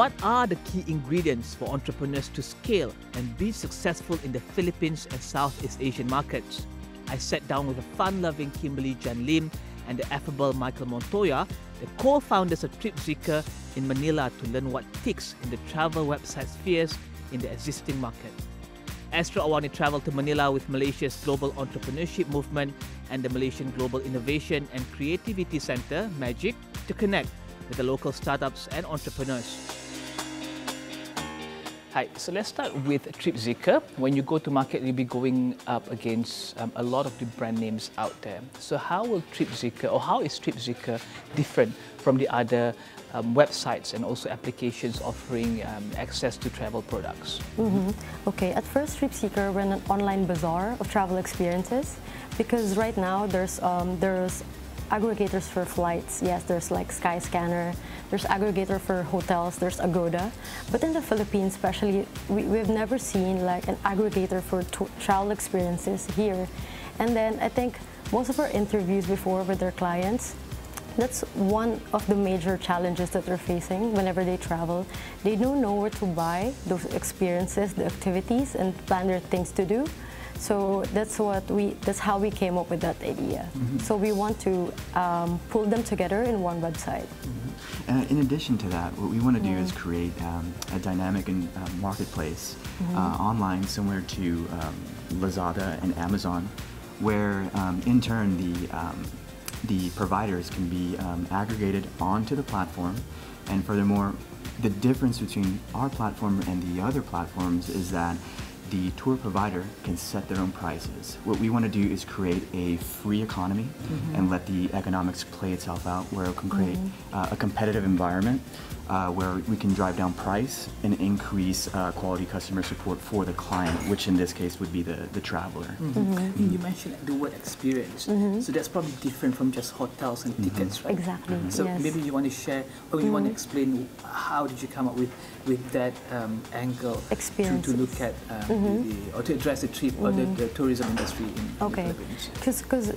What are the key ingredients for entrepreneurs to scale and be successful in the Philippines and Southeast Asian markets? I sat down with the fun-loving Kimberly Jan Lim and the affable Michael Montoya, the co-founders of Trip Zeeker in Manila, to learn what ticks in the travel website spheres in the existing market. Astro AWANI traveled to Manila with Malaysia's global entrepreneurship movement and the Malaysian Global Innovation and Creativity Center, MAGIC, to connect with the local startups and entrepreneurs. Hi, so let's start with Trip Zeeker. When you go to market, you'll be going up against a lot of the brand names out there. So how will Trip Zeeker, or how is Trip Zeeker different from the other websites and also applications offering access to travel products? Okay, at first Trip Zeeker, we're an online bazaar of travel experiences, because right now there's aggregators for flights. Yes, there's like Skyscanner, there's aggregator for hotels, there's Agoda. But in the Philippines especially, we've never seen like an aggregator for travel experiences here. And then I think most of our interviews before with their clients, that's one of the major challenges that they're facing whenever they travel. They don't know where to buy those experiences, the activities, and plan their things to do. So that's how we came up with that idea. So we want to pull them together in one website. In addition to that, what we want to do is create a dynamic marketplace online, similar to Lazada and Amazon, where in turn the providers can be aggregated onto the platform. And furthermore, the difference between our platform and the other platforms is that the tour provider can set their own prices. What we want to do is create a free economy and let the economics play itself out, where it can create a competitive environment where we can drive down price and increase quality customer support for the client, which in this case would be the traveler. You mentioned the word experience, so that's probably different from just hotels and tickets, right? Exactly. So yes. maybe you want to share, or you want to explain how did you come up with that angle to look at or to address the trip or the tourism industry in the Philippines? Because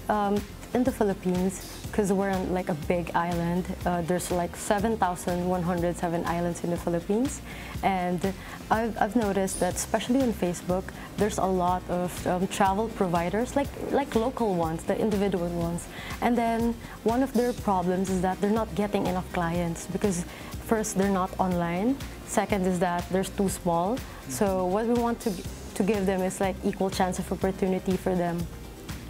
in the Philippines, because we're on like a big island, there's like 7,107 islands in the Philippines, and I've noticed that especially on Facebook, there's a lot of travel providers, like local ones, the individual ones, and then one of their problems is that they're not getting enough clients because first, they're not online. Second is that they're too small. So what we want to give them is like equal chance of opportunity for them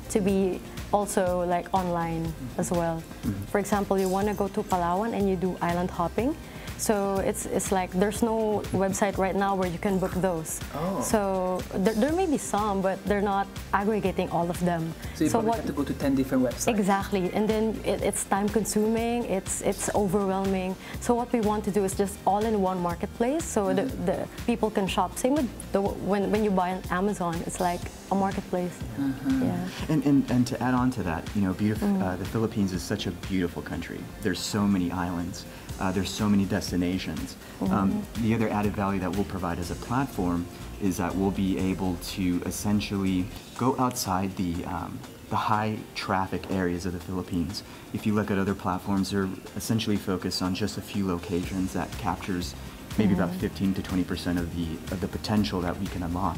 to be also like online as well. For example, you want to go to Palawan and you do island hopping. So it's like there's no website right now where you can book those. So there may be some, but they're not aggregating all of them. So you probably have to go to 10 different websites. Exactly, and then it's time consuming, it's overwhelming. So what we want to do is just all in one marketplace, so the people can shop. Same with when you buy on Amazon, it's like a marketplace. Yeah. And to add on to that, you know, the Philippines is such a beautiful country. There's so many islands. There's so many destinations. The other added value that we'll provide as a platform is that we'll be able to essentially go outside the high traffic areas of the Philippines. If you look at other platforms, they're essentially focused on just a few locations that captures maybe about 15 to 20% of the potential that we can unlock.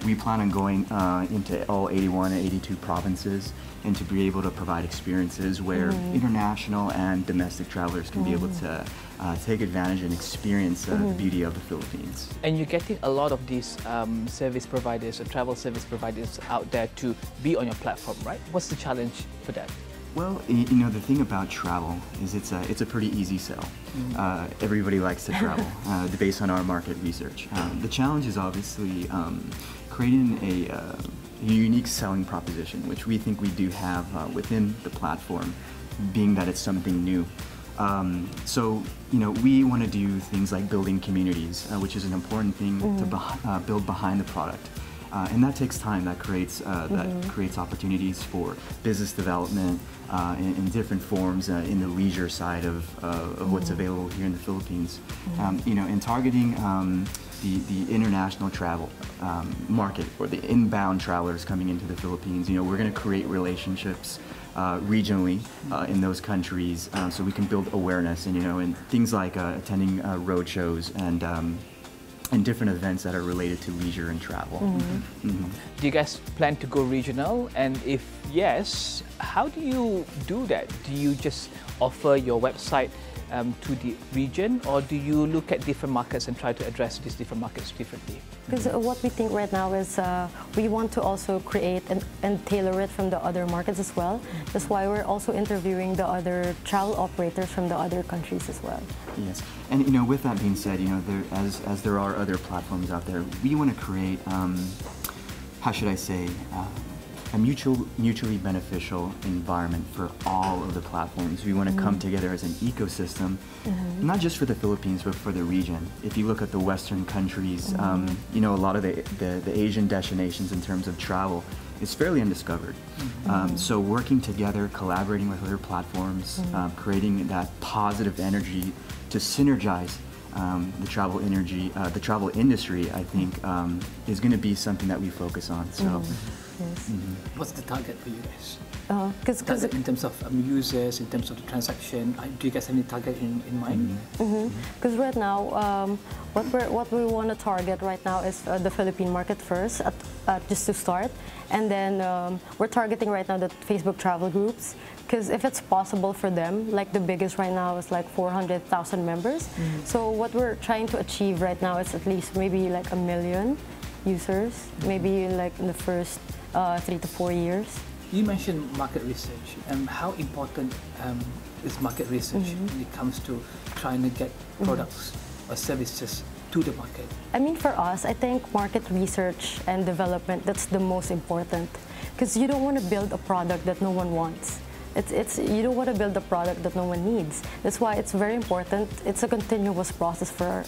We plan on going into all 81 and 82 provinces, and to be able to provide experiences where international and domestic travelers can be able to take advantage and experience the beauty of the Philippines. And you're getting a lot of these service providers or travel service providers out there to be on your platform, right? What's the challenge for that? Well, you know, the thing about travel is it's a pretty easy sell. Everybody likes to travel, based on our market research. The challenge is obviously creating a unique selling proposition, which we think we do have within the platform, being that it's something new. So, you know, we want to do things like building communities, which is an important thing to build behind the product. And that takes time. That creates opportunities for business development in different forms in the leisure side of what's available here in the Philippines. You know, in targeting the international travel market, or the inbound travelers coming into the Philippines. You know, we're going to create relationships regionally in those countries, so we can build awareness, and and things like attending road shows and different events that are related to leisure and travel. Do you guys plan to go regional? And if yes, how do you do that? Do you just offer your website to the region, or do you look at different markets and try to address these different markets differently? Because what we think right now is we want to also create and tailor it from the other markets as well. That's why we're also interviewing the other travel operators from the other countries as well. Yes, and with that being said, as there are other platforms out there, we want to create, how should I say, a mutually beneficial environment for all of the platforms. We want to come together as an ecosystem, not just for the Philippines, but for the region. If you look at the Western countries, a lot of the Asian destinations in terms of travel is fairly undiscovered. So working together, collaborating with other platforms, creating that positive energy to synergize the travel industry, I think, is going to be something that we focus on. So. Yes. What's the target for you guys? Because in terms of users, in terms of the transaction, do you guys have any target in mind? Because right now, what we want to target right now is the Philippine market first, just to start, and then we're targeting right now the Facebook travel groups. Because if it's possible for them, like the biggest right now is like 400,000 members. So what we're trying to achieve right now is at least maybe like 1 million users, maybe like in the first 3 to 4 years. You mentioned market research. How important is market research when it comes to trying to get products or services to the market? I mean, for us, I think market research and development, that's the most important. Because you don't want to build a product that no one wants. You don't want to build a product that no one needs. That's why it's very important. It's a continuous process for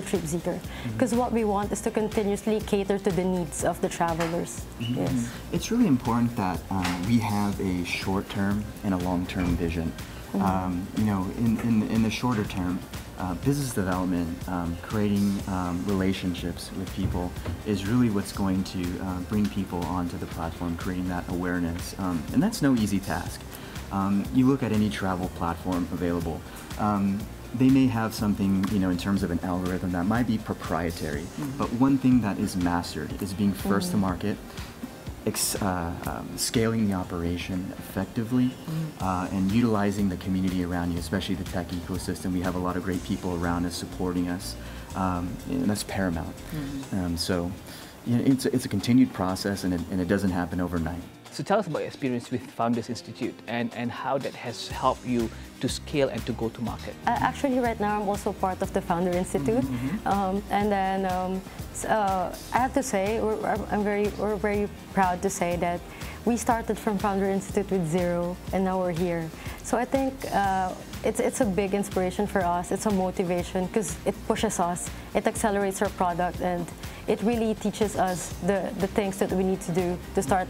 Trip Zeeker. Because what we want is to continuously cater to the needs of the travelers. Yes. It's really important that we have a short-term and a long-term vision. In the shorter term, business development, creating relationships with people is really what's going to bring people onto the platform, creating that awareness. And that's no easy task. You look at any travel platform available, they may have something, in terms of an algorithm that might be proprietary, but one thing that is mastered is being first to market, scaling the operation effectively, and utilizing the community around you, especially the tech ecosystem. We have a lot of great people around us supporting us, and that's paramount. So it's a continued process, and it doesn't happen overnight. So tell us about your experience with Founders Institute and how that has helped you to scale and to go to market. Actually, right now I'm also part of the Founder Institute, and then I have to say we're very proud to say that we started from Founder Institute with 0, and now we're here. So I think it's a big inspiration for us. It's a motivation because it pushes us, it accelerates our product, and it really teaches us the things that we need to do to start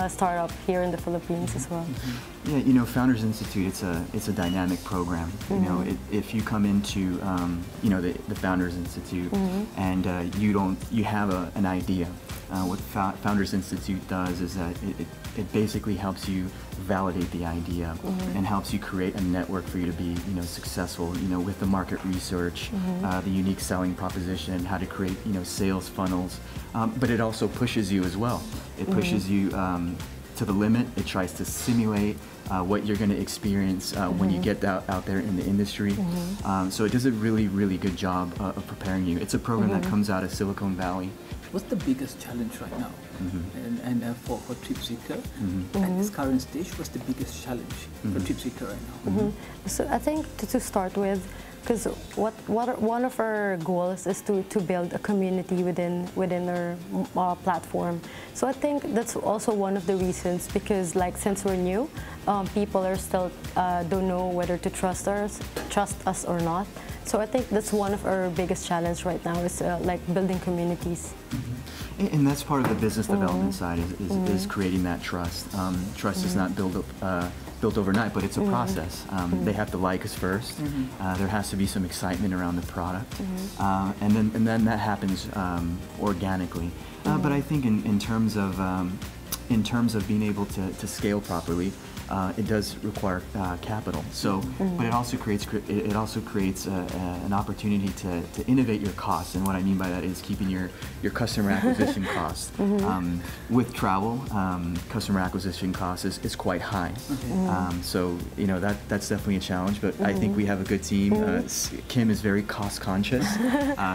startup here in the Philippines as well. Yeah, Founders Institute, it's a dynamic program. If you come into the Founders Institute and you have an idea, what Founders Institute does is that it basically helps you validate the idea and helps you create a network for you to be successful with the market research, the unique selling proposition, how to create sales funnels, but it also pushes you as well. It pushes you to the limit. It tries to simulate what you're going to experience when you get out there in the industry. So it does a really, really good job of preparing you. It's a program that comes out of Silicon Valley. What's the biggest challenge right now? And for Trip Zeeker, at this current stage, what's the biggest challenge for Trip Zeeker right now? So I think to start with, because one of our goals is to build a community within our platform. So I think that's also one of the reasons, because since we're new, people are still don't know whether to trust us or not. So I think that's one of our biggest challenges right now is building communities. And that's part of the business development side is creating that trust. Trust is not built overnight, but it's a process. They have to like us first. There has to be some excitement around the product, and then that happens organically. But I think in terms of being able to scale properly, it does require capital. So, but it also creates an opportunity to innovate your costs. And what I mean by that is keeping your customer acquisition costs. With travel, customer acquisition cost is quite high. So that's definitely a challenge. But I think we have a good team. Kim is very cost conscious,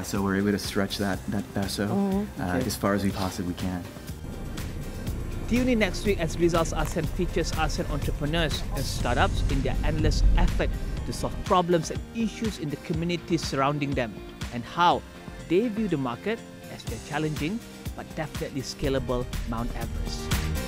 so we're able to stretch that peso as far as we possibly can. Tune in next week as Rizal's ASEAN features ASEAN entrepreneurs and startups in their endless effort to solve problems and issues in the communities surrounding them, and how they view the market as their challenging but definitely scalable Mount Everest.